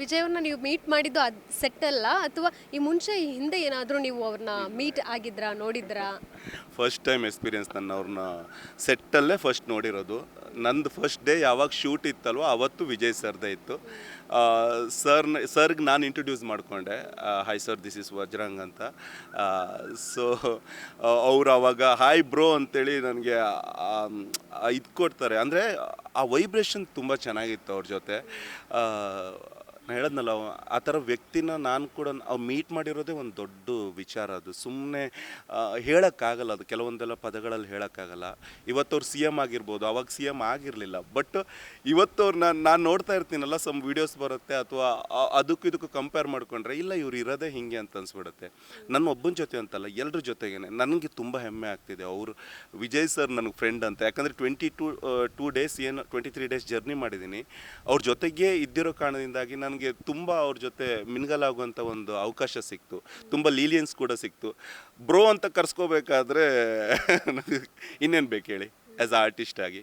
ವಿಜಯ್ ಅವ್ರನ್ನ ನೀವು ಮೀಟ್ ಮಾಡಿದ್ದು ಅದು ಸೆಟ್ ಅಲ್ಲ ಅಥವಾ ಈ ಮುಂಚೆ ಈ ಹಿಂದೆ ಏನಾದರೂ ನೀವು ಅವ್ರನ್ನ ಮೀಟ್ ಆಗಿದ್ರಾ ನೋಡಿದ್ರಾ? ಫಸ್ಟ್ ಟೈಮ್ ಎಕ್ಸ್ಪೀರಿಯನ್ಸ್ ನನ್ನ ಅವ್ರನ್ನ ಸೆಟ್ಟಲ್ಲೇ ಫಸ್ಟ್ ನೋಡಿರೋದು. ನಂದು ಫಸ್ಟ್ ಡೇ ಯಾವಾಗ ಶೂಟ್ ಇತ್ತಲ್ವ ಅವತ್ತು ವಿಜಯ್ ಸರ್ದೇ ಇತ್ತು. ಸರ್ಗೆ ನಾನು ಇಂಟ್ರೊಡ್ಯೂಸ್ ಮಾಡಿಕೊಂಡೆ, ಹಾಯ್ ಸರ್ ದಿಸ್ ಇಸ್ ವಜ್ರಂಗ್ ಅಂತ. ಸೊ ಅವರು ಅವಾಗ ಹಾಯ್ ಬ್ರೋ ಅಂತೇಳಿ ನನಗೆ ಇದು ಕೊಡ್ತಾರೆ. ಅಂದರೆ ಆ ವೈಬ್ರೇಷನ್ ತುಂಬ ಚೆನ್ನಾಗಿತ್ತು ಅವ್ರ ಜೊತೆ. ನಾನು ಹೇಳದ್ನಲ್ಲ, ಆ ಥರ ವ್ಯಕ್ತಿನ ನಾನು ಕೂಡ ಅವ್ರು ಮೀಟ್ ಮಾಡಿರೋದೇ ಒಂದು ದೊಡ್ಡ ವಿಚಾರ. ಅದು ಸುಮ್ಮನೆ ಹೇಳೋಕ್ಕಾಗಲ್ಲ, ಅದು ಕೆಲವೊಂದೆಲ್ಲ ಪದಗಳಲ್ಲಿ ಹೇಳೋಕ್ಕಾಗಲ್ಲ. ಇವತ್ತವ್ರು ಸಿ ಎಮ್ ಆಗಿರ್ಬೋದು, ಅವಾಗ ಸಿ ಎಮ್ ಆಗಿರಲಿಲ್ಲ. ಬಟ್ ಇವತ್ತವ್ರು ನಾನು ನೋಡ್ತಾ ಇರ್ತೀನಲ್ಲ, ಸಮ್ ವೀಡಿಯೋಸ್ ಬರುತ್ತೆ ಅಥವಾ ಅದಕ್ಕೂ ಇದಕ್ಕೂ ಕಂಪೇರ್ ಮಾಡಿಕೊಂಡ್ರೆ ಇಲ್ಲ ಇವ್ರು ಇರೋದೇ ಹಿಂಗೆ ಅಂತ ಅನ್ಸ್ಬಿಡುತ್ತೆ. ನನ್ನ ಒಬ್ಬನ ಜೊತೆ ಅಂತಲ್ಲ, ಎಲ್ಲರ ಜೊತೆಗೇನೆ ನನಗೆ ತುಂಬ ಹೆಮ್ಮೆ ಆಗ್ತಿದೆ. ಅವರು ವಿಜಯ್ ಸರ್ ನನಗೆ ಫ್ರೆಂಡ್ ಅಂತ. ಯಾಕಂದರೆ 22 ಡೇಸ್ ಏನು 23 ಡೇಸ್ ಜರ್ನಿ ಮಾಡಿದ್ದೀನಿ. ಅವ್ರ ಜೊತೆಗೇ ಇದ್ದಿರೋ ಕಾರಣದಿಂದಾಗಿ ನನಗೆ ತುಂಬ ಅವ್ರ ಜೊತೆ ಮಿಂಗಲ್ ಆಗುವಂಥ ಒಂದು ಅವಕಾಶ ಸಿಕ್ತು. ತುಂಬ ಲೀಲಿಯನ್ಸ್ ಕೂಡ ಸಿಕ್ತು. ಬ್ರೋ ಅಂತ ಕರ್ಸ್ಕೋಬೇಕಾದ್ರೆ ಇನ್ನೇನು ಬೇಕು ಹೇಳಿ, ಆ್ಯಸ್ ಅ ಆರ್ಟಿಸ್ಟ್ ಆಗಿ.